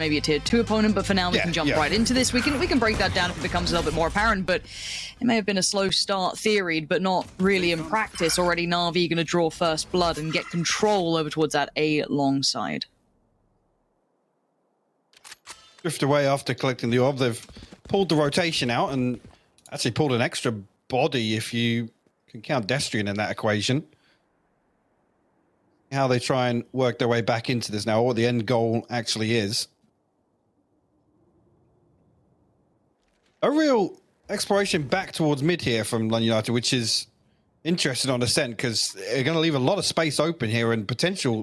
maybe a tier 2 opponent, but for now we can jump right into this. We can break that down if it becomes a little bit more apparent, but it may have been a slow start theoried, but not really in practice. Already NAVI going to draw first blood and get control over towards that A long side. Drift away after collecting the orb. They've pulled the rotation out and actually pulled an extra body if you can count Destrian in that equation. How they try and work their way back into this now, what the end goal actually is. A real exploration back towards mid here from London United, which is interesting on Ascent because they're going to leave a lot of space open here and potential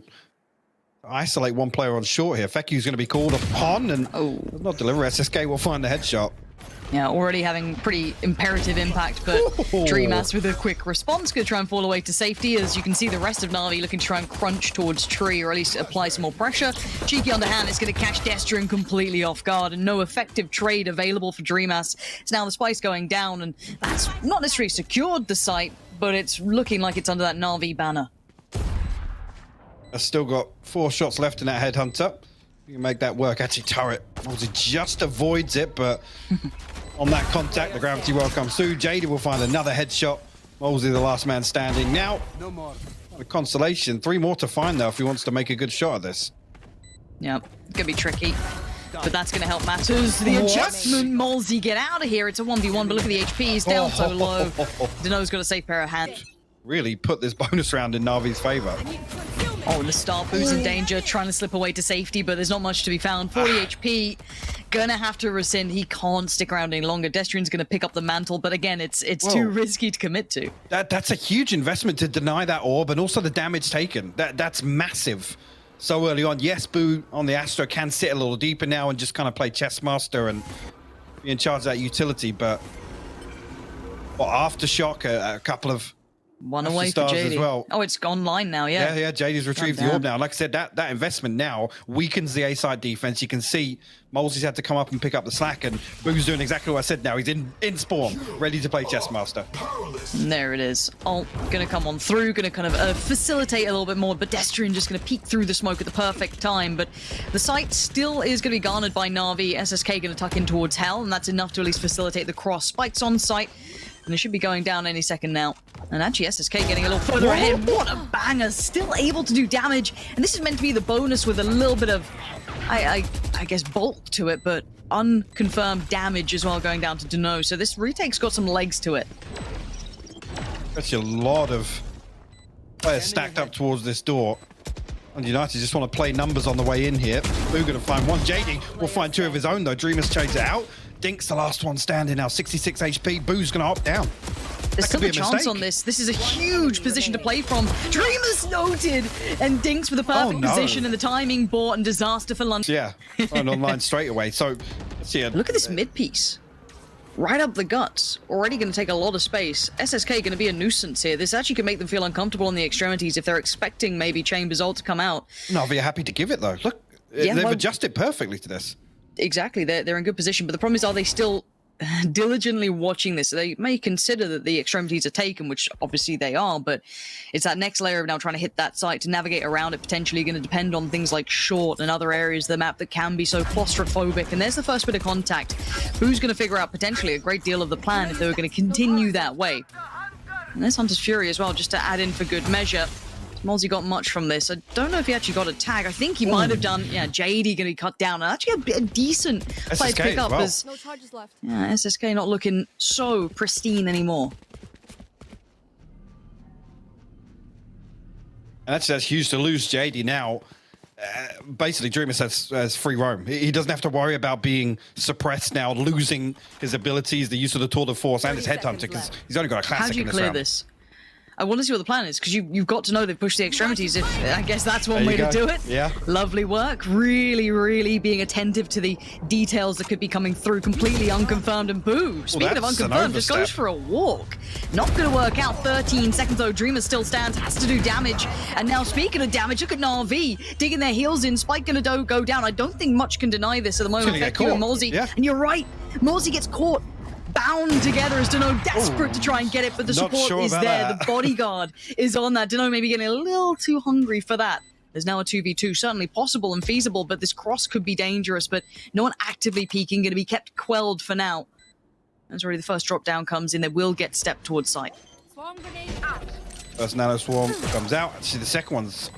to isolate one player on short here. feqew's going to be called upon and does not deliver. SSK will find the headshot. Yeah, already having pretty imperative impact, but Dreamas with a quick response going to try and fall away to safety. As you can see, the rest of NAVI looking to try and crunch towards tree, or at least apply some more pressure. Cheeky underhand is going to catch Destrian completely off guard, and no effective trade available for Dreamas. It's now the spice going down, and that's not necessarily secured the site, but it's looking like it's under that NAVI banner. I've still got 4 shots left in that headhunter. You can make that work. Actually, turret MOLSI just avoids it, but on that contact, the gravity well comes through. Jady will find another headshot. MOLSI, the last man standing. Now, a consolation. 3 more to find, though, if he wants to make a good shot at this. Yep, gonna be tricky, but that's gonna help matters. The adjustment, MOLSI, get out of here. It's a 1v1, but look at the HP. He's down so low. Duno's got a safe pair of hands. Really put this bonus round in Navi's favor. Oh, and the star boo's in danger, trying to slip away to safety, but there's not much to be found. 40 HP, gonna have to rescind. He can't stick around any longer. Destrian's gonna pick up the mantle, but again, it's too risky to commit to. That's a huge investment to deny that orb, and also the damage taken. That's massive. So early on, yes, Boo on the Astro can sit a little deeper now and just kind of play chess master and be in charge of that utility, but Aftershock, a couple of one away for Jady. As well. Oh, it's online now, yeah. Yeah, Jady's retrieved the orb now. Like I said, that investment now weakens the A-side defense. You can see MOLSI's had to come up and pick up the slack, and Boo's doing exactly what I said now. He's in spawn, ready to play chess master. And there it is. Ult gonna come on through, gonna kind of facilitate a little bit more, but Destrian just gonna peek through the smoke at the perfect time. But the site still is gonna be garnered by NAVI. SSK gonna tuck in towards Hell, and that's enough to at least facilitate the cross. Spikes on site, and it should be going down any second now. And actually, SSK getting a little further ahead. What a banger! Still able to do damage. And this is meant to be the bonus with a little bit of, I guess, bulk to it, but unconfirmed damage as well going down to Duno. So this retake's got some legs to it. That's a lot of players stacked up towards this door. And United just want to play numbers on the way in here. Boo going to find one. Jady will find 2 of his own, though. Dreamas trades it out. Dink's the last one standing now. 66 HP. Boo's going to opt down. There's still a chance on this. This is a huge position to play from. Dreamas noted! And Dink's with the perfect position and the timing bought, and disaster for London. Yeah, and online straight away. So, let's see. Look at this mid piece. Right up the guts. Already going to take a lot of space. SSK going to be a nuisance here. This actually can make them feel uncomfortable on the extremities if they're expecting maybe Chambers ult to come out. No, they're happy to give it, though. Look, they've adjusted perfectly to this. Exactly. They're in good position, but the problem is, are they still diligently watching this? They may consider that the extremities are taken, which obviously they are, but it's that next layer of now trying to hit that site to navigate around it, potentially going to depend on things like short and other areas of the map that can be so claustrophobic. And there's the first bit of contact. Who's going to figure out potentially a great deal of the plan if they were going to continue that way? And there's Hunter's Fury as well, just to add in for good measure. MOLSI got much from this. I don't know if he actually got a tag. I think he might have done. Yeah, Jady going to be cut down. And actually a decent play to pick up. As no charges left. Yeah, SSK not looking so pristine anymore. And actually, that's huge to lose Jady now. Basically, Dreamas has free roam. He doesn't have to worry about being suppressed now, losing his abilities, the use of the Tour de Force and his headhunter, because he's only got a classic in this round. How do you clear this? I want to see what the plan is, because you've got to know they've pushed the extremities. I guess that's one way to do it. Yeah. Lovely work. Really, really being attentive to the details that could be coming through. Completely unconfirmed. And Boo, speaking of unconfirmed, just goes for a walk. Not going to work out. 13 seconds though. Dreamas still stands, has to do damage. And now speaking of damage, look at NAVI digging their heels in. Spike going to go down. I don't think much can deny this at the moment. feqew and MOLSI. Yeah. And you're right. MOLSI gets caught. Bound together as Duno desperate to try and get it, but the support is there. The bodyguard is on that. Duno maybe getting a little too hungry for that. There's now a 2v2, certainly possible and feasible, but this cross could be dangerous, but no one actively peeking, going to be kept quelled for now. As already the first drop down comes in, they will get stepped towards site. Swarm grenade out. First nano swarm comes out. Actually, the second one's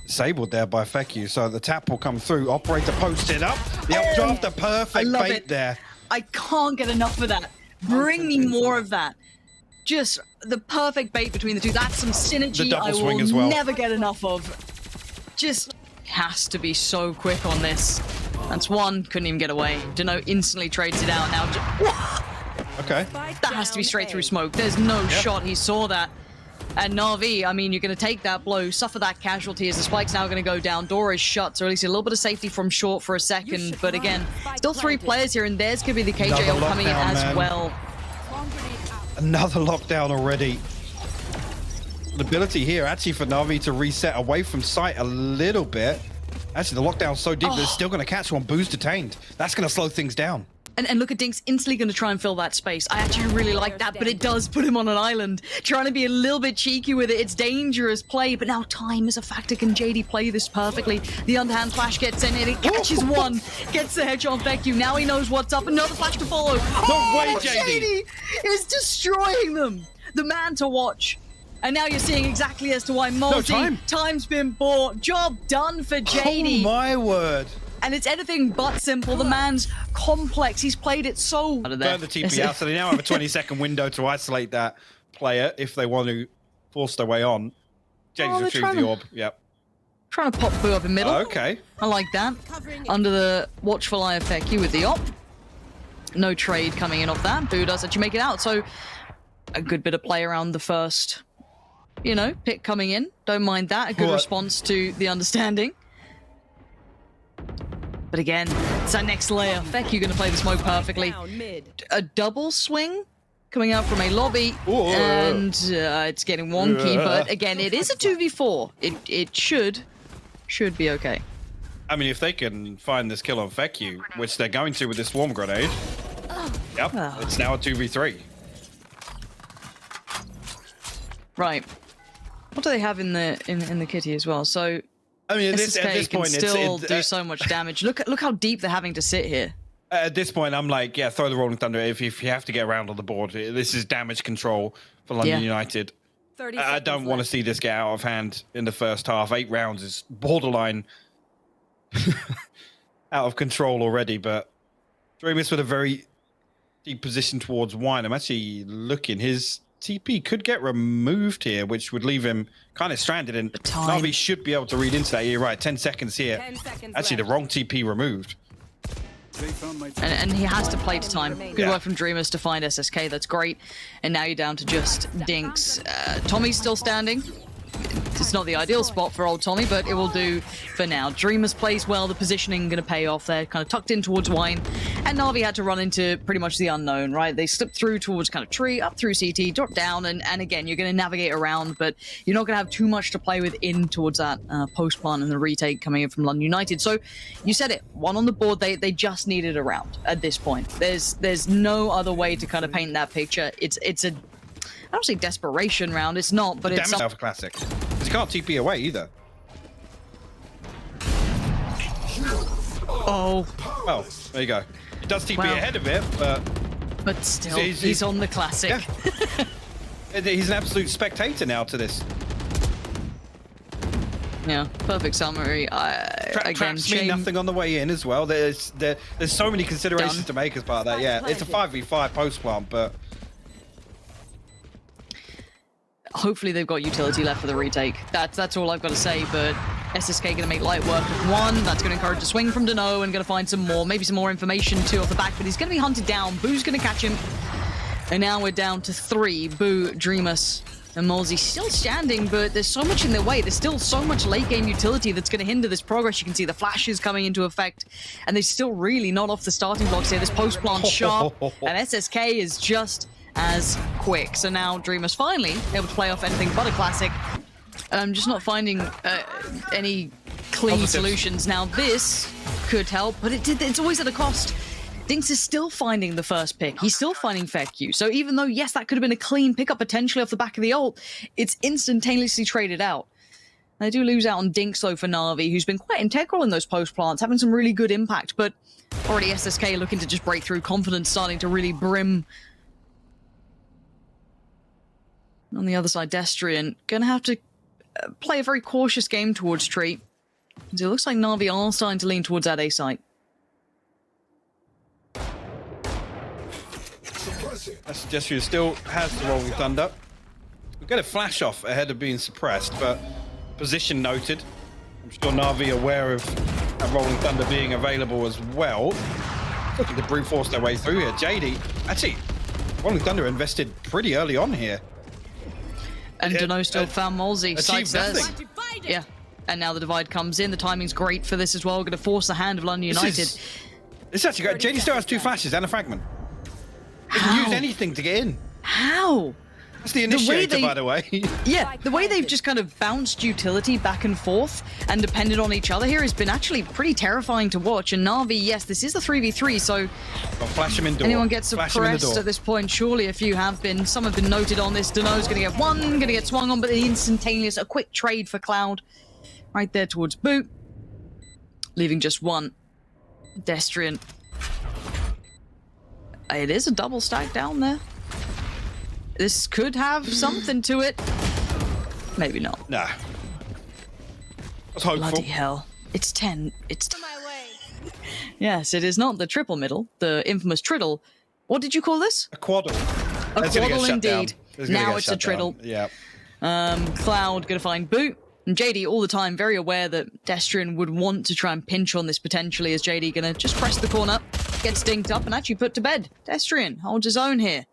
disabled there by feqew, so the tap will come through. Operator posted up. The updraft, the perfect bait there. I can't get enough of that. Bring me more of that. Just the perfect bait between the two. That's some synergy I will never get enough of. Just has to be so quick on this. That's one. Couldn't even get away. Duno instantly trades it out now. Okay. That has to be straight through smoke. There's no shot. He saw that. And NAVI, I mean, you're going to take that blow, suffer that casualty as the spike's now going to go down. Door is shut, so at least a little bit of safety from short for a second. But again, still 3 players here, and there's going to be the KJL coming in as well. Another lockdown already. The ability here actually for NAVI to reset away from sight a little bit. Actually, the lockdown's so deep that it's still going to catch one. Boo's detained. That's going to slow things down. And look at Dinks instantly going to try and fill that space. I actually really like that, but it does put him on an island. Trying to be a little bit cheeky with it. It's dangerous play, but now time is a factor. Can Jady play this perfectly? The underhand flash gets in and it catches one. Gets the headshot on feqew. Now he knows what's up. Another flash to follow. No way, Jady is destroying them. The man to watch. And now you're seeing exactly as to why MOLSI, time's been bought. Job done for Jady. Oh my word. And it's anything but simple. The man's complex. He's played it so... Burn the TP out, so they now have a 20-second window to isolate that player if they want to force their way on. Jady's retrieved the orb. Yep. Trying to pop Boo up in middle. Okay. I like that. Under the watchful eye of feqew with the op. No trade coming in off that. Boo does actually make it out. So a good bit of play around the first, you know, pick coming in. Don't mind that. A good response to the understanding. But again, it's that next layer. feqew going to play the smoke perfectly. A double swing coming out from a lobby. And it's getting wonky. But again, it is a 2v4. It should be okay. I mean, if they can find this kill on feqew, which they're going to with this swarm grenade. Yep, it's now a 2v3. Right. What do they have in the kitty as well? So I mean, at this point, can still do so much damage. Look how deep they're having to sit here. At this point, I'm like, yeah, throw the Rolling Thunder if you have to get around on the board. This is damage control for London United. I don't want to see this get out of hand in the first half. 8 rounds is borderline out of control already, but Dreamas with a very deep position towards wine. I'm actually looking. His TP could get removed here, which would leave him kind of stranded, and NAVI should be able to read into that. You're right, 10 seconds here. 10 seconds actually, the wrong TP removed. And he has to play to time. Good work from Dreamas to find SSK. That's great. And now you're down to just Dinks. Tommy's still standing. It's not the ideal spot for old Tommy, but it will do for now. Dreamas plays well. The positioning going to pay off there. Kind of tucked in towards wine. And NAVI had to run into pretty much the unknown, right? They slipped through towards kind of tree, up through CT, drop down, and again, you're going to navigate around, but you're not going to have too much to play with in towards that post plant and the retake coming in from London United. So you said it, one on the board, they just needed a round at this point. There's no other way to kind of paint that picture. It's a, I don't say desperation round, it's not, but it's... Damage classic. Because you can't TP away either. Oh. Well, there you go. He does TP ahead of it, but still, he's on the classic. Yeah. He's an absolute spectator now to this. Yeah, perfect summary. Traps mean nothing on the way in as well. There's so many considerations to make as part of that. Yeah, it's a 5v5 post plant, but hopefully they've got utility left for the retake. That's all I've got to say, but SSK going to make light work of one. That's going to encourage a swing from Duno and going to find some more, maybe some more information too off the back, but he's going to be hunted down. Boo's going to catch him. And now we're down to 3. Boo, Dreamas, and MOLSI still standing, but there's so much in their way. There's still so much late game utility that's going to hinder this progress. You can see the flashes coming into effect, and they're still really not off the starting blocks here. This post plant sharp, and SSK is just as quick. So now Dreamas finally able to play off anything but a classic. And I'm just not finding any clean solutions. Now this could help, but it's always at a cost. Dinks is still finding the first pick. He's still finding feqew. So even though, yes, that could have been a clean pickup potentially off the back of the ult, it's instantaneously traded out. They do lose out on dinkzj for NAVI, who's been quite integral in those post plants, having some really good impact, but already SSK looking to just break through, confidence starting to really brim. On the other side, Destrian gonna have to play a very cautious game towards Tree. It looks like NAVI are starting to lean towards that A site. Destrian still has the Rolling Thunder. We get a flash off ahead of being suppressed, but position noted. I'm sure NAVI aware of a Rolling Thunder being available as well. Looking to brute force their way through here. Jady, actually, Rolling Thunder invested pretty early on here. And Duno still found MOLSI. Achieved nothing. Yeah. And now the divide comes in. The timing's great for this as well. Going to force the hand of London United. It's actually great. Jady still has 2 flashes and a fragment. Doesn't use anything to get in. How? That's the initiator, by the way. Yeah, the way they've just kind of bounced utility back and forth and depended on each other here has been actually pretty terrifying to watch. And NAVI, yes, this is the 3v3, so flash him in door. Anyone gets suppressed at this point? Surely a few have been. Some have been noted on this. Duno's going to get one, going to get swung on, but the instantaneous, a quick trade for Cloud. Right there towards Boot. Leaving just one. Destrian. It is a double stack down there. This could have something to it. Maybe not. Nah. That's hopeful. Bloody hell. It's 10. It's my way. Yes, it is not the triple middle, the infamous triddle. What did you call this? A quaddle. A quaddle indeed. Now it's a triddle. Yeah. Cloud gonna find Boot. And Jady all the time very aware that Destrian would want to try and pinch on this potentially, as Jady gonna just press the corner, gets dinked up and actually put to bed. Destrian holds his own here.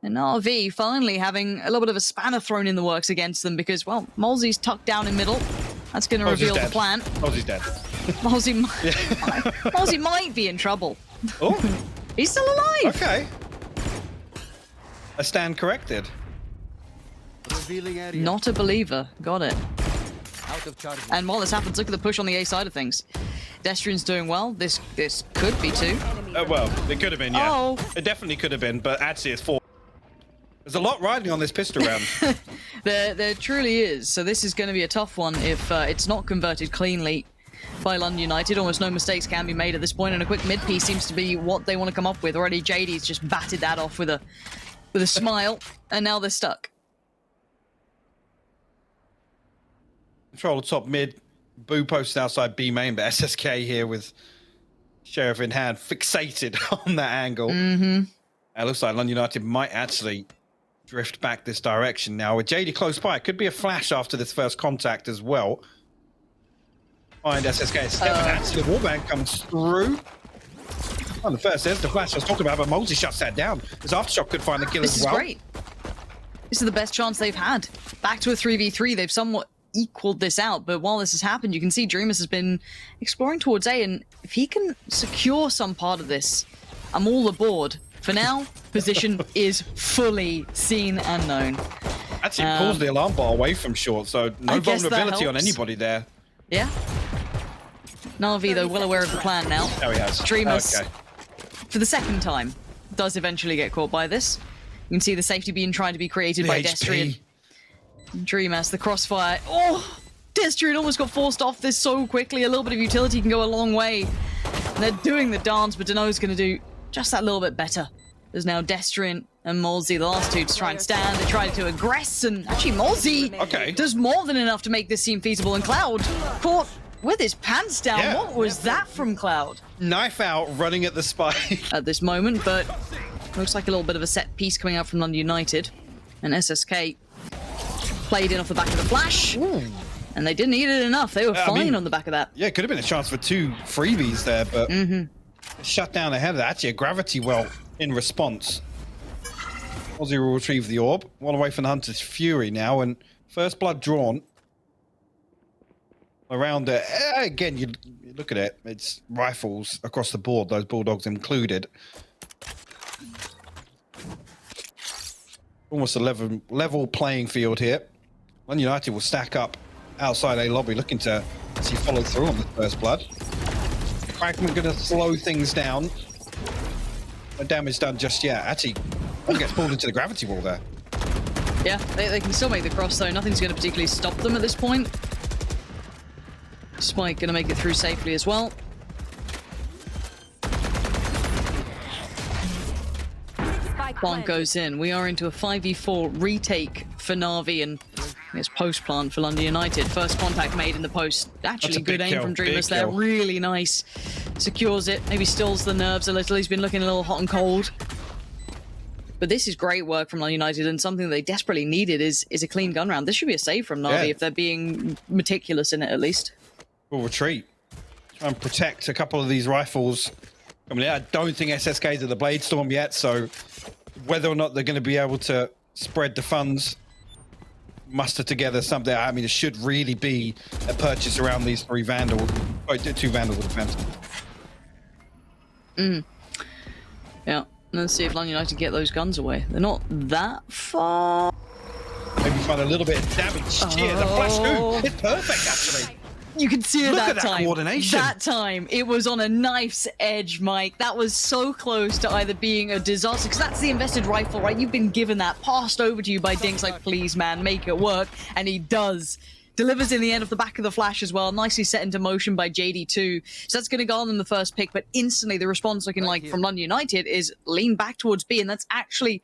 And NAVI finally having a little bit of a spanner thrown in the works against them because, well, MOLSI's tucked down in middle. That's going to reveal the plan. MOLSI's dead. MOLSI might be in trouble. Oh. He's still alive. Okay. I stand corrected. Not a believer. Got it. And while this happens, look at the push on the A side of things. Destrian's doing well. This could be 2. Well, it could have been, yeah. Oh. It definitely could have been, but actually it's 4. There's a lot riding on this pistol round. There truly is. So this is going to be a tough one if it's not converted cleanly by London United. Almost no mistakes can be made at this point, and a quick mid piece seems to be what they want to come up with. Already Jady's just batted that off with a smile, and now they're stuck. Control top mid. Boo posted outside B main, but SSK here with Sheriff in hand, fixated on that angle. Mm-hmm. It looks like London United might actually drift back this direction now. With Jady close by, it could be a flash after this first contact as well. Find SSK. Actually, the warband comes through. On the first, there's the flash I was talking about, but MOLSI shuts that down. His aftershock could find the kill as well. This is great. This is the best chance they've had. Back to a 3v3. They've somewhat equaled this out, but while this has happened, you can see Dreamas has been exploring towards A, and if he can secure some part of this, I'm all aboard. For now, position is fully seen and known. Actually, pulls the alarm bar away from short, so no vulnerability on anybody there. Yeah. NAVI, though, well aware of the plan now. There he has. Dreamas, for the second time, does eventually get caught by this. You can see the safety being trying to be created by Destrian. Dreamas, the crossfire. Oh! Destrian almost got forced off this so quickly. A little bit of utility can go a long way. And they're doing the dance, but Duno's going to do just that little bit better. There's now Destrian and MOLSI, the last two, to try and stand. They try to aggress, and actually MOLSI does more than enough to make this seem feasible. And Cloud caught with his pants down. Yeah. What was that from Cloud? Knife out, running at the spike. At this moment, but looks like a little bit of a set piece coming out from London United. And SSK played in off the back of the flash. Ooh. And they didn't eat it enough. They were fine on the back of that. Yeah, it could have been a chance for 2 freebies there, but shut down ahead of that. Actually, a gravity well in response. MOLSI will retrieve the orb. One away from the Hunter's Fury now, and first blood drawn. Around it. Again, you look at it. It's rifles across the board, those Bulldogs included. Almost a level playing field here. London United will stack up outside A lobby, looking to see follow through on the first blood. Fragment going to slow things down. No damage done just yet. Actually, one gets pulled into the gravity wall there. Yeah, they can still make the cross though. Nothing's going to particularly stop them at this point. Spike gonna make it through safely as well. Plant goes in. We are into a 5v4 retake for Navi, and it's post plant for London United. First contact made in the post. Actually, good aim from Dreamas there. Really nice. Secures it. Maybe stills the nerves a little. He's been looking a little hot and cold. But this is great work from London United, and something they desperately needed is a clean gun round. This should be a save from Navi if they're being meticulous in it, at least. We'll retreat. Try and protect a couple of these rifles. I mean, I don't think SSK's at the Blade Storm yet, so whether or not they're going to be able to spread the funds, muster together something, I mean, it should really be a purchase around these three Vandals. Oh, two Vandals with defense. Yeah, let's see if London United get those guns away. They're not that far. Maybe find a little bit of damage here. The flash through. It's perfect, actually. You can see it that time. Coordination. That time, it was on a knife's edge, Mike. That was so close to either being a disaster, because that's the invested rifle, right? You've been given that, passed over to you by Dinks, like, please, man, make it work. And he does. Delivers in the end off the back of the flash as well. Nicely set into motion by Jady too. So that's going to garner them the first pick, but instantly the response looking like from London United is lean back towards B, and that's actually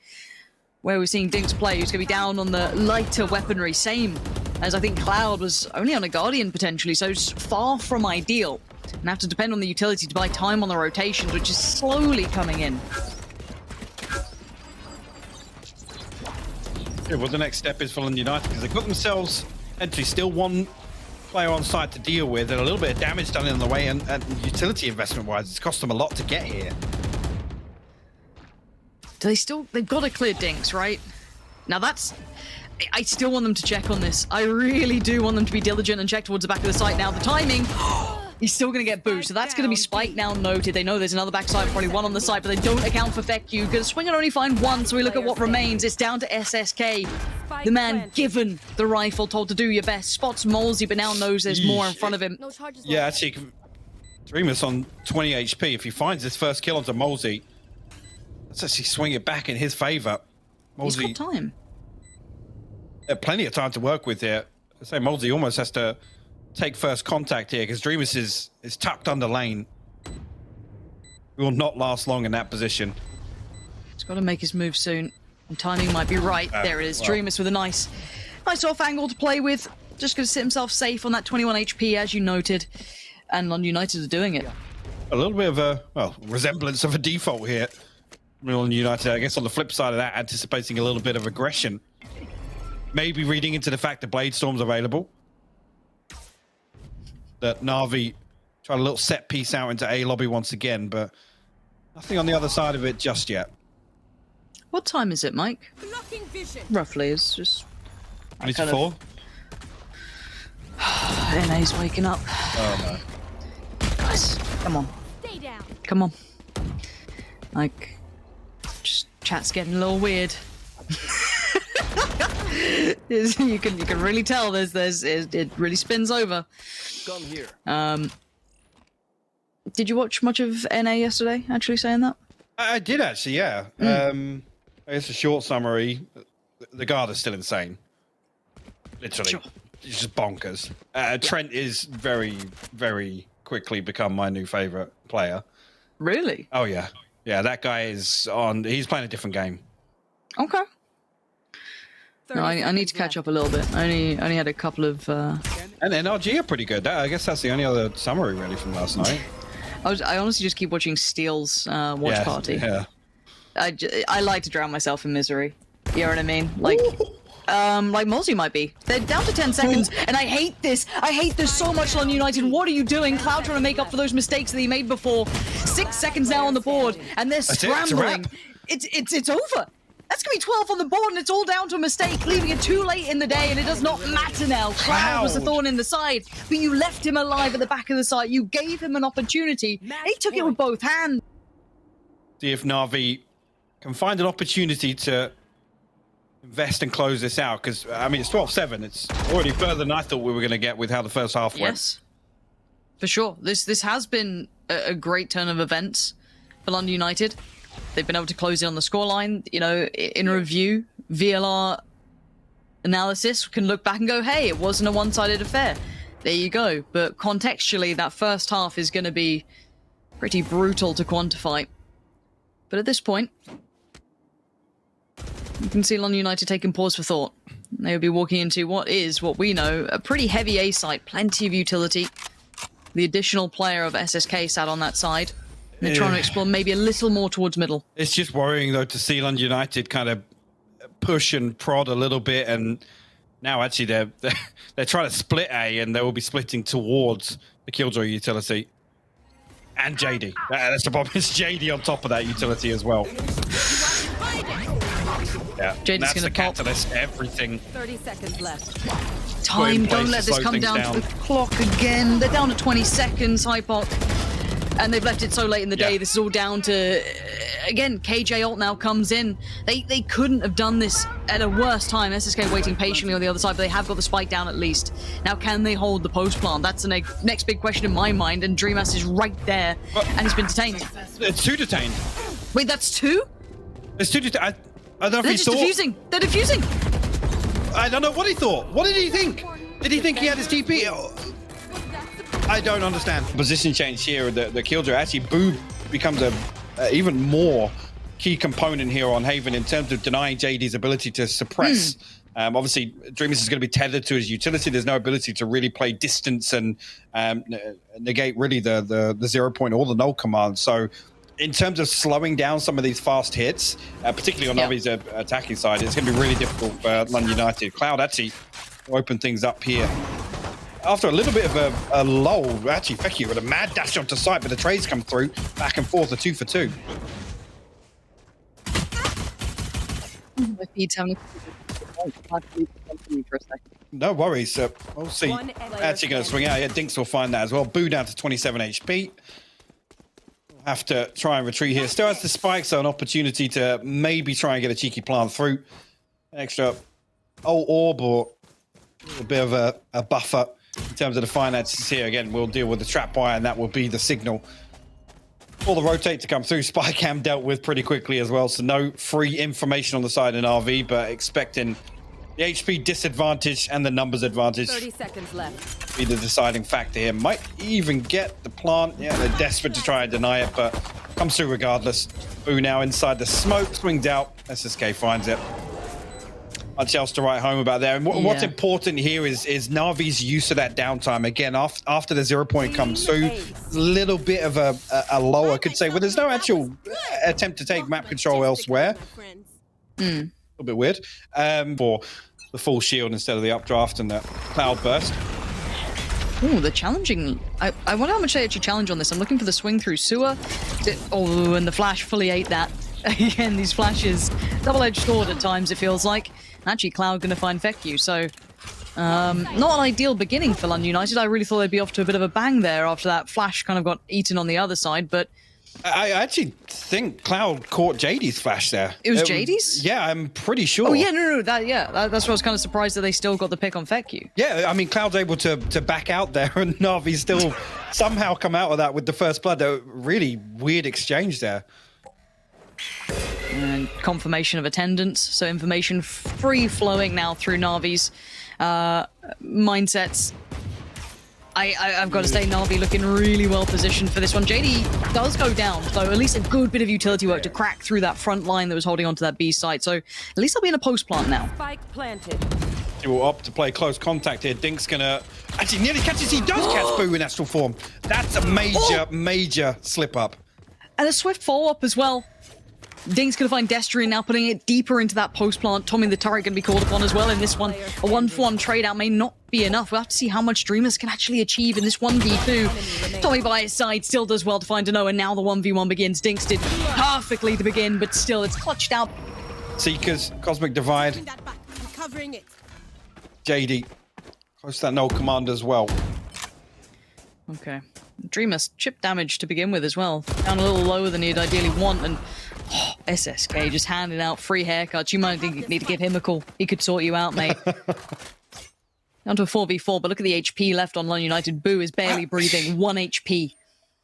where we're seeing Dinks play, who's going to be down on the lighter weaponry. Same as I think Cloud was only on a Guardian potentially, so it's far from ideal. And have to depend on the utility to buy time on the rotations, which is slowly coming in. Yeah, well, the next step is for London United, because they've got themselves actually still one player on site to deal with, and a little bit of damage done in the way, and utility investment-wise, it's cost them a lot to get here. Do they still... They've got to clear Dinks, right? Now that's... I still want them to check on this. I really do want them to be diligent and check towards the back of the site now. The timing... He's still going to get boost, so that's going to be Spike now noted. They know there's another backside, probably one on the side, but they don't account for feqew. Going to swing and only find one, so we look at what remains. It's down to SSK. The man given the rifle, told to do your best. Spots MOLSI, but now knows there's more in front of him. Yeah, actually, Dreamas on 20 HP. If he finds his first kill onto MOLSI, let's actually swing it back in his favor. MOLSI, he's got time. Plenty of time to work with here. I say MOLSI almost has to take first contact here, because Dreamas is tucked under lane. He will not last long in that position. He's got to make his move soon. And timing might be right. There it is. Well. Dreamas with a nice off angle to play with. Just going to sit himself safe on that 21 HP, as you noted. And London United are doing it. A little bit of a, well, resemblance of a default here. London United, I guess on the flip side of that, anticipating a little bit of aggression. Maybe reading into the fact that Blade Storm's available. That Navi tried a little set piece out into A lobby once again, but nothing on the other side of it just yet. What time is it, Mike? Roughly, it's just... It's 4. NA's waking up. Oh no. Guys, come on. Stay down. Come on. Like, just chat's getting a little weird. You can really tell it really spins over. Come here. Did you watch much of NA yesterday, actually saying that? I did actually, yeah. I guess a short summary. The guard is still insane. Literally. Sure. It's just bonkers. Trent is very, very quickly become my new favorite player. Really? Oh yeah. Yeah, that guy is on, he's playing a different game. Okay. No, I need to catch up a little bit. I only had a couple of... And NRG are pretty good. I guess that's the only other summary really from last night. I honestly just keep watching Steele's watch party. Yeah. I like to drown myself in misery. You know what I mean? Like MOLSI might be. They're down to 10 seconds, and I hate this. I hate this so much, London United. What are you doing? Cloud trying to make up for those mistakes that he made before. 6 seconds now on the board, and they're scrambling. It's over. That's going to be 12 on the board, and it's all down to a mistake, leaving it too late in the day, and it does not matter now. Cloud was the thorn in the side, but you left him alive at the back of the site. You gave him an opportunity. He took it with both hands. See if Navi can find an opportunity to invest and close this out, because, I mean, it's 12-7. It's already further than I thought we were going to get with how the first half went. Yes, for sure. This has been a great turn of events for London United. They've been able to close in on the scoreline. You know, in review, VLR analysis can look back and go, hey, it wasn't a one-sided affair. there you go. But contextually, that first half is going to be pretty brutal to quantify. But at this point, you can see London United taking pause for thought. They will be walking into what we know, a pretty heavy A site, plenty of utility. The additional player of SSK sat on that side. They're trying to explore maybe a little more towards middle. It's just worrying, though, to see London United kind of push and prod a little bit, and now actually they're trying to split A, and they will be splitting towards the Killjoy utility and Jady. That's the problem. It's Jady on top of that utility as well. Yeah, Jady's going to pop. Catalyst, everything. 30 seconds left. Time, don't let this come down to the clock again. They're down to 20 seconds, Hypok. And they've left it so late in the day. This is all down to, again, KJ ult now comes in. They couldn't have done this at a worse time. SSK waiting patiently on the other side, but they have got the spike down at least. Now, can they hold the post plant? That's the next big question in my mind, and Dreamas is right there, and he's been detained. It's 2 detained. Wait, that's 2? There's 2 detained. I don't know if They're he just thought. defusing. They're defusing. I don't know what he thought. What did he think? Did he think he had his TP? I don't understand. Position change here. The Killjoy, actually, Boo becomes a even more key component here on Haven in terms of denying JD's ability to suppress. Obviously, Dreamas is going to be tethered to his utility. There's no ability to really play distance and negate really the 0 point or the null command. So in terms of slowing down some of these fast hits, particularly on Navi's attacking side, it's going to be really difficult for London United. Cloud actually open things up here. After a little bit of a lull, actually, feqew with a mad dash onto site, but the trades come through, back and forth, a 2 for 2. No worries. MOLSI actually going to swing out. Yeah, Dinks will find that as well. Boo down to 27 HP. We'll have to try and retreat here. Still has the spike, so an opportunity to maybe try and get a cheeky plant through. Extra orb or a bit of a buffer. In terms of the finances here, again, we'll deal with the trap wire, and that will be the signal for the rotate to come through. Spy cam dealt with pretty quickly as well, so no free information on the side in RV, but expecting the HP disadvantage and the numbers advantage 30 seconds left. Be the deciding factor here. Might even get the plant. Yeah, they're desperate to try and deny it, but comes through regardless. Boo now inside the smoke, swings out. SSK finds it. Much else to write home about there. And what's important here is Navi's use of that downtime. Again, after the 0 point comes through, a little bit of a low, I could say. Well, there's no actual attempt to take map control elsewhere. A little bit weird. For the full shield instead of the updraft and the cloud burst. Oh, the challenging. I wonder how much they actually challenge on this. I'm looking for the swing through sewer. Oh, and the flash fully ate that. Again, these flashes, double-edged sword at times, it feels like. Actually, Cloud going to find feqew, so not an ideal beginning for London United. I really thought they'd be off to a bit of a bang there after that flash kind of got eaten on the other side, but I actually think Cloud caught Jady's flash there. It was Jady's? Yeah, I'm pretty sure. Oh, yeah, no, that's why I was kind of surprised that they still got the pick on feqew. Yeah, I mean, Cloud's able to back out there, and Navi still somehow come out of that with the first blood. A really weird exchange there. And confirmation of attendance, so information free-flowing now through Navi's mindsets. I've got to say, Navi looking really well positioned for this one. Jady does go down, so at least a good bit of utility work to crack through that front line that was holding onto that B site. So at least they'll be in a post plant now. Spike planted. He will opt to play close contact here. Dink's gonna actually nearly catches. He does catch Boo in astral form. That's a major slip up. And a swift follow-up as well. Dink's going to find Destrian now, putting it deeper into that post plant. Tommy the turret going to be called upon as well in this one. A 1-for-1 trade out may not be enough. We'll have to see how much Dreamas can actually achieve in this 1v2. Tommy by his side still does well to find Duno, and now the 1v1 begins. Dinks did perfectly to begin, but still it's clutched out. Seekers, Cosmic Divide. Jady, close to that null command as well. Okay. Dreamas chip damage to begin with as well. Down a little lower than he'd ideally want, and SSK just handing out free haircuts. You might need to give him a call. He could sort you out, mate. Down to a 4v4, but look at the HP left on London United. Boo is barely breathing, 1 HP.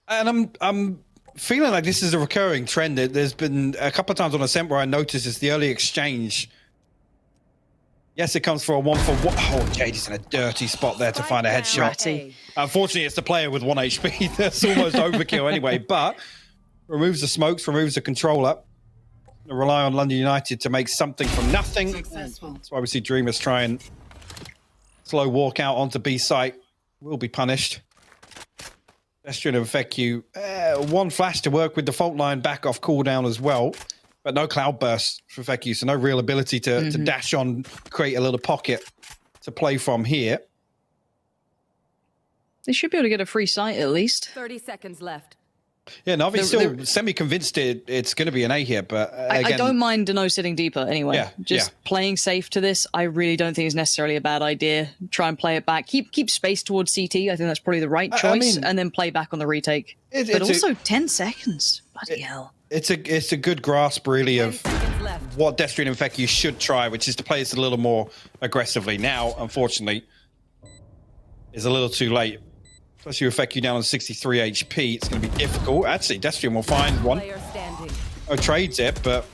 And I'm feeling like this is a recurring trend. There's been a couple of times on Ascent where I noticed it's the early exchange Yes, it comes for a 1-for-1. Oh, Jady's in a dirty spot there to find a headshot. Ratty. Unfortunately, it's the player with 1 HP. That's almost overkill anyway, but removes the smokes, removes the controller. Rely on London United to make something from nothing. That's why we see Dreamas try and slow walk out onto B site. Will be punished. Destrian and feqew. One flash to work with the fault line back off cooldown as well. But no cloud burst for feqew, so no real ability to dash on, create a little pocket to play from here. They should be able to get a free site at least. 30 seconds left. Yeah, Navi's still semi-convinced it's going to be an A here, but again, I don't mind Duno sitting deeper anyway. Yeah, Just playing safe to this, I really don't think is necessarily a bad idea. Try and play it back. Keep space towards CT. I think that's probably the right choice, and then play back on the retake. But also 10 seconds. Bloody hell. It's a good grasp, really, of what Destrian and feqew should try, which is to play this a little more aggressively. Now, unfortunately, is a little too late. Especially with feqew down on 63 HP, it's going to be difficult. Actually, Destrian will find one. Oh, trades it, but...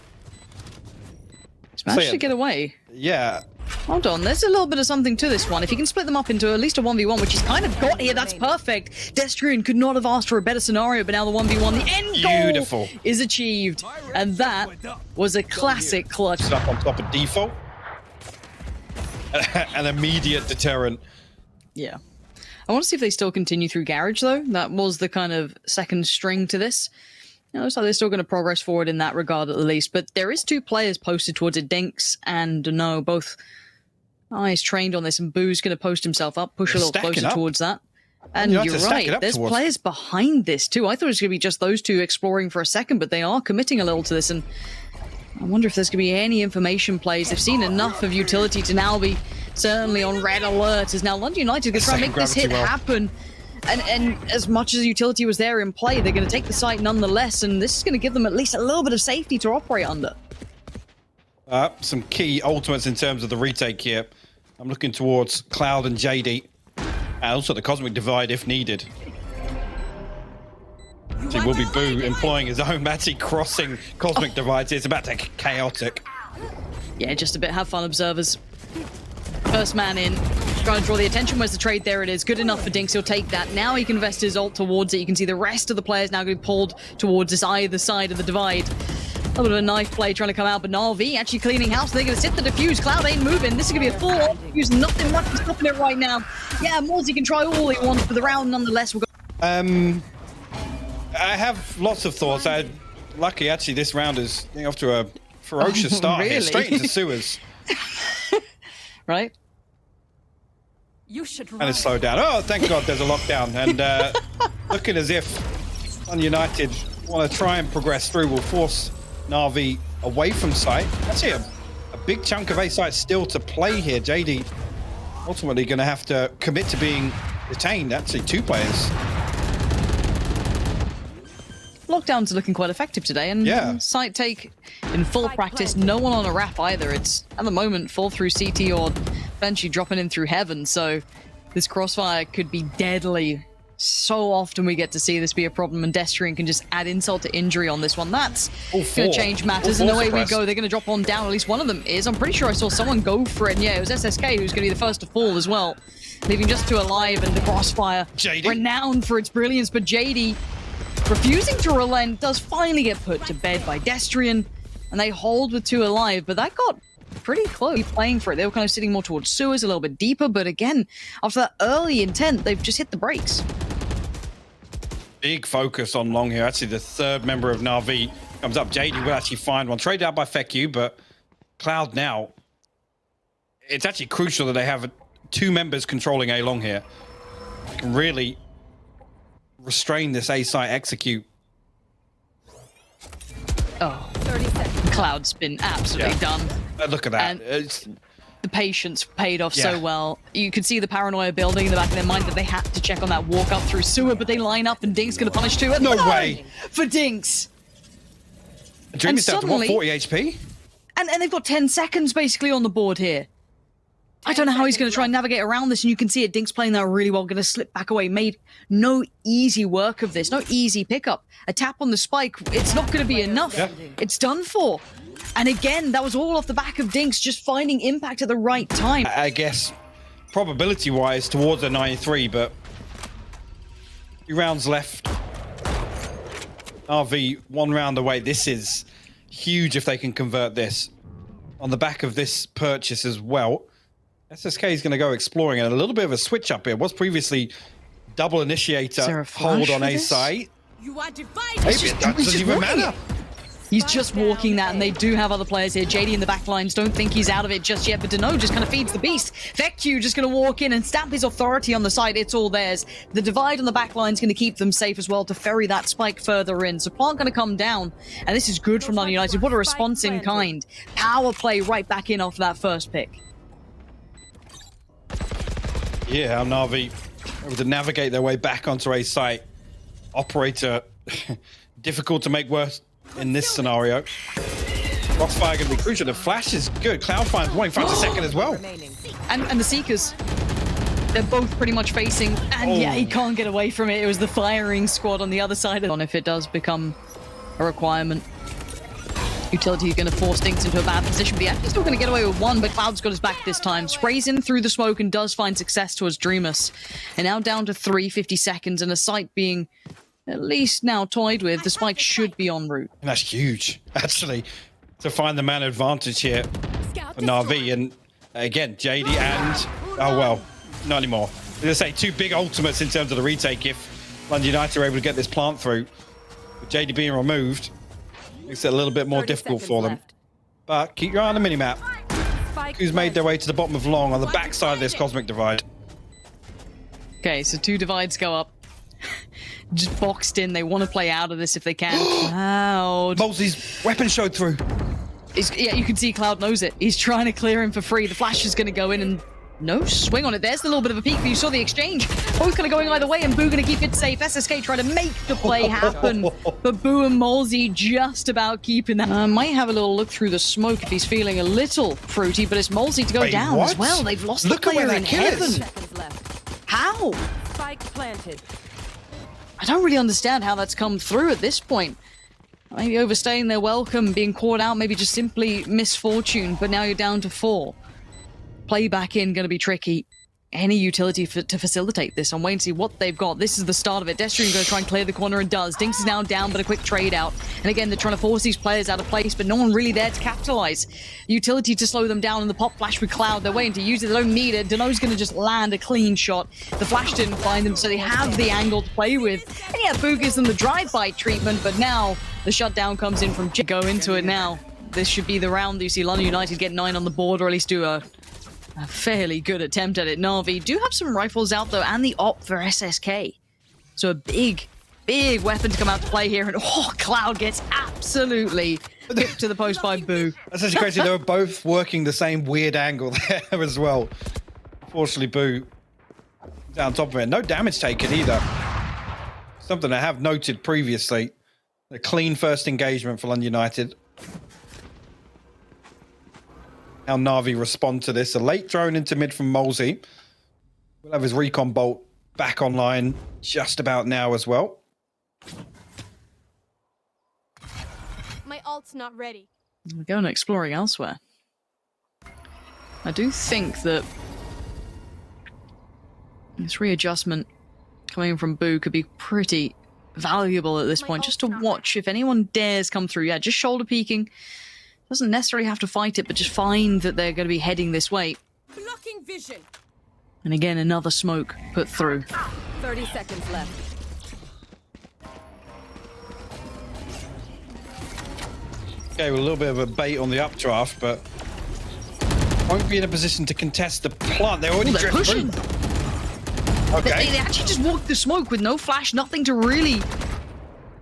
He's managed to get away. Yeah. Hold on, there's a little bit of something to this one. If you can split them up into at least a 1v1, which he's kind of got here, that's perfect. Destrian could not have asked for a better scenario, but now the 1v1, the end goal is achieved. And that was a classic clutch. Up on top of default. An immediate deterrent. Yeah. I want to see if they still continue through Garage, though. That was the kind of second string to this. It looks like they're still going to progress forward in that regard at the least. But there is 2 players posted towards it, Dinks and Duno, both eyes trained on this. And Boo's going to post himself up, push a little closer towards that. And you're right, there's players behind this too. I thought it was going to be just those 2 exploring for a second, but they are committing a little to this. And I wonder if there's going to be any information plays. They've seen enough of utility to now be certainly on red alert, as now London United is going to try and make this hit happen. And as much as utility was there in play, they're going to take the site nonetheless, and this is going to give them at least a little bit of safety to operate under. Some key ultimates in terms of the retake here. I'm looking towards Cloud and Jady, and also the Cosmic Divide if needed. It will be Boo employing his own Matty crossing Cosmic Divides. It's about to get chaotic. Yeah, just a bit. Have fun, observers. First man in, trying to draw the attention. Where's the trade? There it is. Good enough for Dinks. He'll take that. Now he can invest his ult towards it. You can see the rest of the players now getting pulled towards this either side of the divide. A little bit of a knife play trying to come out, but NAVI actually cleaning house. They're going to sit the defuse. Cloud ain't moving. This is going to be a full defuse. Nothing much is stopping it right now. Yeah, MOLSI can try all he wants, but the round nonetheless will go. I have lots of thoughts. Lucky, actually, this round is getting off to a ferocious start here. Straight into sewers. Right? You should and it's slowed down. Oh, thank God there's a lockdown. And looking as if United want to try and progress through, will force NAVI away from site. Actually, a big chunk of A site still to play here. Jady ultimately going to have to commit to being detained. Actually, 2 players. Lockdowns are looking quite effective today, and site take in full practice. No one on a wrap either. It's, at the moment, full through CT or eventually dropping in through heaven, so this crossfire could be deadly. So often we get to see this be a problem, and Destrian can just add insult to injury on this one. That's going to change matters, and away we go. They're going to drop on down. At least one of them is. I'm pretty sure I saw someone go for it, and yeah, it was SSK who's going to be the first to fall as well, leaving just 2 alive, and the crossfire, renowned for its brilliance, but Jady, refusing to relent, does finally get put to bed by Destrian, and they hold with 2 alive, but that got pretty close. Playing for it, they were kind of sitting more towards sewers, a little bit deeper, but again, after that early intent, they've just hit the brakes. Big focus on long here. Actually, the 3rd member of NAVI comes up. Jady will actually find one. Traded out by feqew, but Cloud now. It's actually crucial that they have 2 members controlling A long here. They can really restrain this A site execute. Oh, 30 seconds. Cloud's been absolutely done. Look at that. And the patience paid off so well. You could see the paranoia building in the back of their mind that they had to check on that walk up through sewer, but they line up and Dinks going to punish 2. No way. For Dinks. Dreamas down to what, 40 HP? And they've got 10 seconds basically on the board here. I don't know how he's going to try and navigate around this, and you can see it. Dinks playing that really well, going to slip back away. Made no easy work of this, no easy pickup. A tap on the spike, it's not going to be enough. It's done for. And again, that was all off the back of Dinks just finding impact at the right time. I guess probability-wise towards a 93, but 2 rounds left. RV 1 round away. This is huge if they can convert this. On the back of this purchase as well, SSK is going to go exploring, and a little bit of a switch up here. Was previously double initiator hold on A site. You are divided. Maybe it doesn't even matter. He's just walking that, and they do have other players here. Jady in the back lines, don't think he's out of it just yet, but Duno just kind of feeds the beast. feqew just going to walk in and stamp his authority on the side. It's all theirs. The divide on the back line is going to keep them safe as well to ferry that spike further in. So Plant going to come down, and this is good from London United. What a response in kind. Power play right back in off that first pick. Yeah, how Navi able to navigate their way back onto A site. Operator, difficult to make worse in this scenario. Crossfire going to be crucial. The flash is good. Cloud finds one, finds a second as well. And the Seekers, they're both pretty much facing, and yeah, he can't get away from it. It was the firing squad on the other side of it. If it does become a requirement, Utility is going to force Dinks into a bad position, but he's still going to get away with one, but Cloud's got his back this time. Sprays in through the smoke and does find success towards Dreamas. And now down to 3:50 seconds, and a site being at least now toyed with. The spike should be en route. And that's huge, actually, to find the man advantage here for Navi. And again, Jady and, oh well, not anymore. I was going to say 2 big ultimates in terms of the retake if London United are able to get this plant through. With Jady being removed, makes it a little bit more difficult for them. But keep your eye on the minimap. Who's made their way to the bottom of long on the backside of this cosmic divide. Okay, so 2 divides go up. Just boxed in. They want to play out of this if they can. Cloud. MOLSI's weapon showed through. Yeah, you can see Cloud knows it. He's trying to clear him for free. The flash is going to go in and no swing on it. There's the little bit of a peek, but you saw the exchange. Both kind of going either way, and Boo going to keep it safe. SSK trying to make the play happen, but Boo and MOLSI just about keeping that. Might have a little look through the smoke if he's feeling a little fruity, but it's MOLSI to go down as well. They've lost the player in heaven. How? Spike planted. I don't really understand how that's come through at this point. Maybe overstaying their welcome, being caught out, maybe just simply misfortune, but now you're down to 4. Play back in, going to be tricky. Any utility to facilitate this. I'm waiting to see what they've got. This is the start of it. Destrian going to try and clear the corner and does. Dinks is now down, but a quick trade out. And again, they're trying to force these players out of place, but no one really there to capitalize. Utility to slow them down, and the pop flash with Cloud. They're waiting to use it. They don't need it. Duno's going to just land a clean shot. The flash didn't find them, so they have the angle to play with. And yeah, Boo gives them the drive-by treatment, but now the shutdown comes in from Go into it now. This should be the round. You see London United get 9 on the board, or at least do a fairly good attempt at it. Navi do have some rifles out though, and the op for SSK. So a big weapon to come out to play here, and Cloud gets absolutely hit to the post by Boo. That's actually crazy. They were both working the same weird angle there as well. Unfortunately, Boo down top of it. No damage taken either. Something I have noted previously. A clean first engagement for London United. How Navi respond to this. A late drone into mid from MOLSI. We'll have his recon bolt back online just about now as well. My ult's not ready. We're going exploring elsewhere. I do think that this readjustment coming from Boo could be pretty valuable at this point, just to watch if anyone dares come through. Yeah, just shoulder peeking. Doesn't necessarily have to fight it, but just find that they're going to be heading this way. Blocking vision. And again, another smoke put through. 30 seconds left. Okay, with a little bit of a bait on the updraft, but won't be in a position to contest the plant. They're already They're pushing. Okay. They actually just walked the smoke with no flash, nothing to really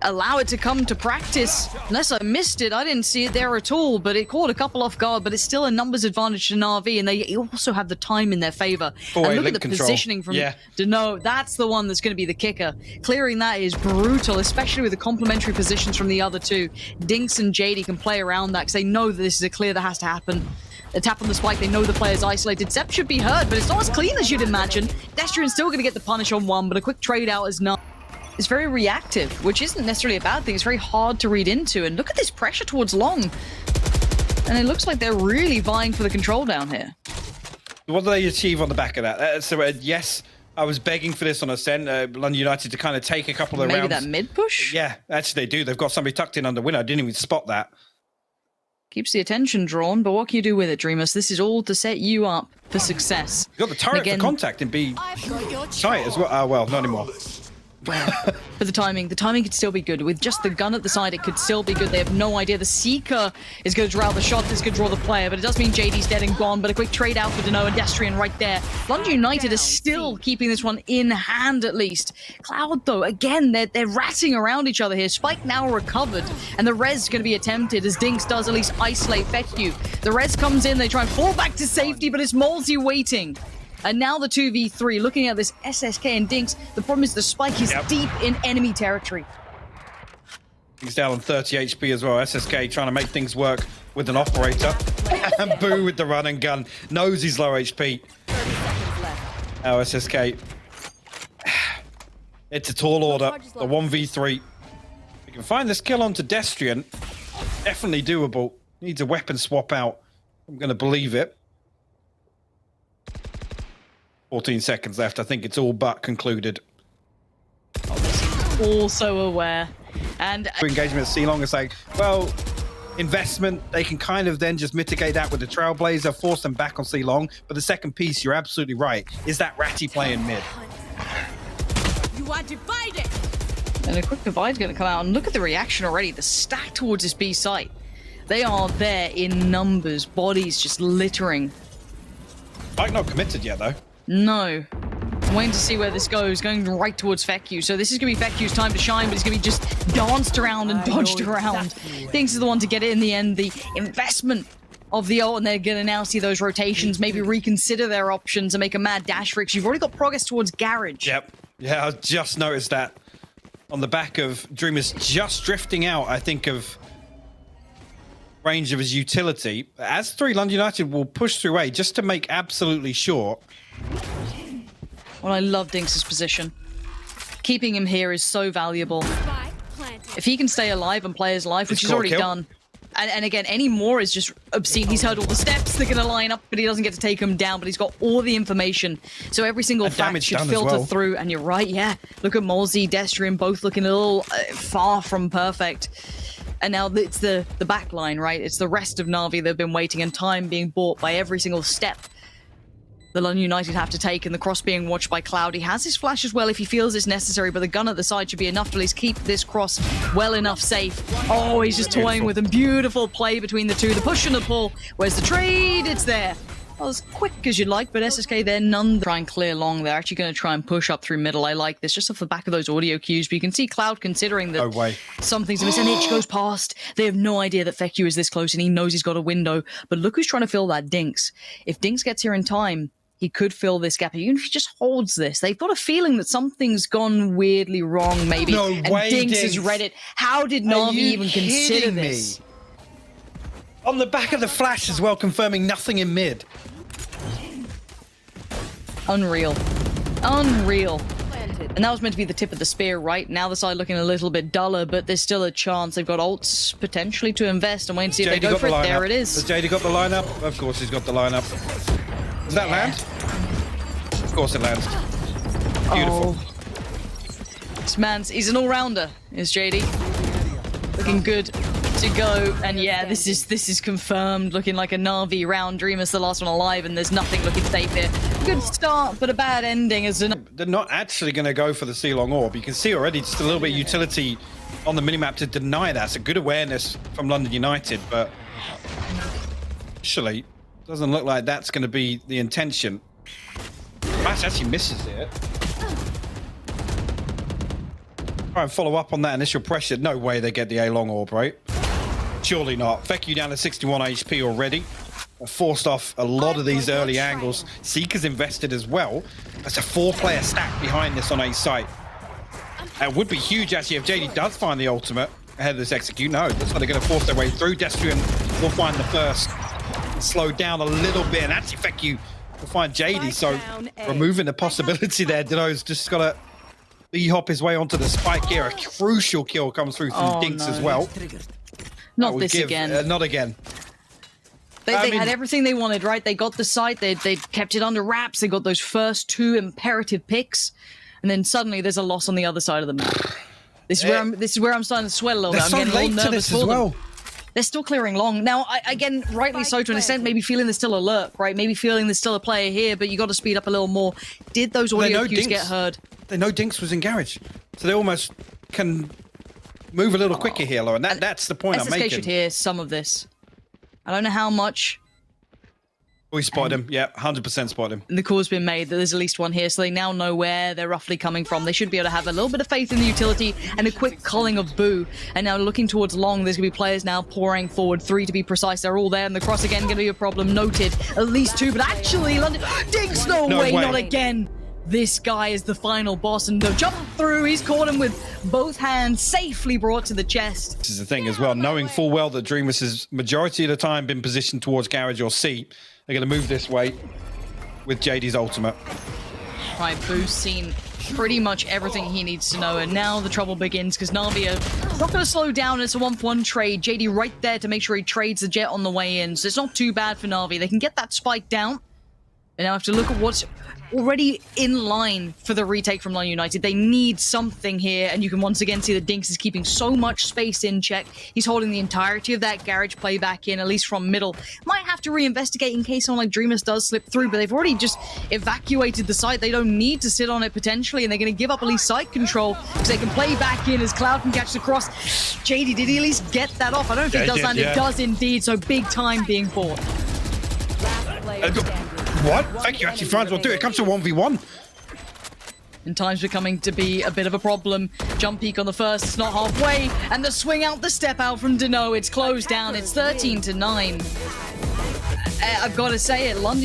allow it to come to practice. Unless I missed it, I didn't see it there at all, but it caught a couple off guard, but it's still a numbers advantage to NAVI, and they also have the time in their favor. And look at the positioning from Duno. That's the one that's going to be the kicker. Clearing that is brutal, especially with the complementary positions from the other two. Dinks and Jady can play around that because they know that this is a clear that has to happen. A tap on the spike, they know the player's isolated. Sepp should be heard, but it's not as clean as you'd imagine. Destrian's still going to get the punish on one, but a quick trade out is not. It's very reactive, which isn't necessarily a bad thing. It's very hard to read into. And look at this pressure towards long. And it looks like they're really vying for the control down here. What do they achieve on the back of that? Yes, I was begging for this on Ascent, London United to kind of take a couple of Maybe rounds. that mid push? Yeah, actually they do. They've got somebody tucked in under window. I didn't even spot that. Keeps the attention drawn, but what can you do with it, Dreamas? This is all to set you up for success. You got the turret for contact and be tight as well. Well, not anymore. But the timing could still be good. With just the gun at the side, it could still be good. They have no idea. The Seeker is going to draw the shot. This could draw the player, but it does mean Jady's dead and gone. But a quick trade out for Duno and Destrian right there. London United is still keeping this one in hand, at least. Cloud, though, again, they're ratting around each other here. Spike now recovered, and the res is going to be attempted as Dinks does at least isolate feqew. The res comes in, they try and fall back to safety, but it's MOLSI waiting. And now the 2v3, looking at this SSK and Dinks, the problem is the Spike is deep in enemy territory. He's down on 30 HP as well. SSK trying to make things work with an operator. And Boo with the run and gun. Knows he's low HP. 30 seconds left. Now SSK. It's a tall order. The 1v3. We can find this kill onto Destrian. Definitely doable. Needs a weapon swap out. I'm going to believe it. 14 seconds left. I think it's all but concluded. Also aware. And engagement at C-Long is like, well, investment, they can kind of then just mitigate that with the Trailblazer, force them back on C-Long. But the second piece, you're absolutely right, is that Ratty playing mid. You are divided. And a quick divide's going to come out. And look at the reaction already. The stack towards this B site. They are there in numbers. Bodies just littering. Mike not committed yet, though. No. I'm waiting to see where this goes. Going right towards feqew. So this is going to be feqew's time to shine, but he's going to be just danced around and dodged around. Thinks is the one to get it in the end. The investment of the ult, and they're going to now see those rotations, maybe reconsider their options and make a mad dash for it. You've already got progress towards Garage. Yep. Yeah, I just noticed that on the back of Dreamas just drifting out, I think, of range of his utility. As 3, London United will push through A just to make absolutely sure. Well, I love Dinks' position. Keeping him here is so valuable. If he can stay alive and play his life, which he's already done. And again, any more is just obscene. He's heard all the steps, they're going to line up, but he doesn't get to take them down, but he's got all the information. So every single fact should filter through, and you're right, yeah. Look at MOLSI, Destrian, both looking a little far from perfect. And now it's the back line, right? It's the rest of NAVI that have been waiting, and time being bought by every single step the London United have to take, and the cross being watched by Cloud. He has his flash as well if he feels it's necessary, but the gun at the side should be enough to at least keep this cross well enough safe. Oh, he's just toying with him. Beautiful play between the two. The push and the pull. Where's the trade? It's there. Not as quick as you'd like, but SSK there none. Try and clear long. They're actually going to try and push up through middle. I like this, just off the back of those audio cues. But you can see Cloud considering that something's amiss. An itch goes past. They have no idea that feqew is this close, and he knows he's got a window. But look who's trying to fill that Dinks. If Dinks gets here in time, he could fill this gap. Even if he just holds this, they've got a feeling that something's gone weirdly wrong, maybe. No way, Dinks has read it. How did NAVI even consider this? On the back of the flash as well, confirming nothing in mid. Unreal. Unreal. And that was meant to be the tip of the spear, right? Now the side looking a little bit duller, but there's still a chance. They've got ults potentially to invest, and wait and see if they go for it. There it is. Has Jady got the lineup? Of course he's got the lineup. Does that land? Of course it lands. Beautiful. Oh. This man's, he's an all-rounder, is Jady. Looking good to go. And yeah, this is confirmed. Looking like a NAVI round. Dreamas the last one alive, and there's nothing looking safe here. Good start, but a bad ending. As they're not actually going to go for the C-Long orb. You can see already just a little bit of utility on the minimap to deny that. It's a good awareness from London United, but actually doesn't look like that's going to be the intention. Match actually misses it. Try and follow up on that initial pressure. No way they get the A-Long orb, right? Surely not. feqew down to 61 HP already. Forced off a lot of these early angles. Seeker's invested as well. That's a 4-player stack behind this on A site. It would be huge actually if Jady does find the ultimate ahead of this execute. No, that's why they're going to force their way through. Destrian will find the first. Slow down a little bit, and actually feqew will find Jady. So removing the possibility there, Duno's just got to B-hop his way onto the spike here. A crucial kill comes through from Dinks as well. Not this again. Not again. They had everything they wanted, right? They got the site, they kept it under wraps, they got those first 2 imperative picks, and then suddenly there's a loss on the other side of the map. This is where I'm starting to sweat a little bit. I'm getting a little nervous for them. They're still clearing long. Now, again, rightly so to an extent, maybe feeling there's still a lurk, right? Maybe feeling there's still a player here, but you got to speed up a little more. Did those audio cues get heard? They know Dinks was in garage, so they almost can move a little quicker here, Lauren. That's the point I'm making. SSK should hear some of this. I don't know how much. We spotted him. Yeah, 100% spotted him. The call's been made that there's at least one here, so they now know where they're roughly coming from. They should be able to have a little bit of faith in the utility and a quick culling of Boo. And now looking towards long, there's going to be players now pouring forward. 3 to be precise. They're all there, and the cross again going to be a problem. Noted. At least 2, but actually, London... Dinks, no way, not again. This guy is the final boss, and the jump through, he's caught him with both hands, safely brought to the chest. This is the thing as well, knowing full well that Dreamas has majority of the time been positioned towards garage or C. They're going to move this way with Jady's ultimate. Right, Boo's seen pretty much everything he needs to know, and now the trouble begins because NAVI are not going to slow down. It's a 1-for-1 trade. Jady right there to make sure he trades the jet on the way in, so it's not too bad for NAVI. They can get that spike down, and now have to look at what's already in line for the retake from LDN United. They need something here, and you can once again see that Dinks is keeping so much space in check. He's holding the entirety of that garage play back in, at least from middle. Might have to reinvestigate in case someone like Dreamas does slip through, but they've already just evacuated the site. They don't need to sit on it potentially, and they're going to give up at least site control because they can play back in as Cloud can catch the cross. Jady, did he at least get that off? I don't think it does land. It does indeed, so big time being bought. What? Thank you. Actually, France will do it. It comes to 1v1. And time's becoming to be a bit of a problem. Jump peek on the first, it's not halfway. And the swing out, the step out from Duno. It's closed down. It's 13-9. I've got to say it, LDN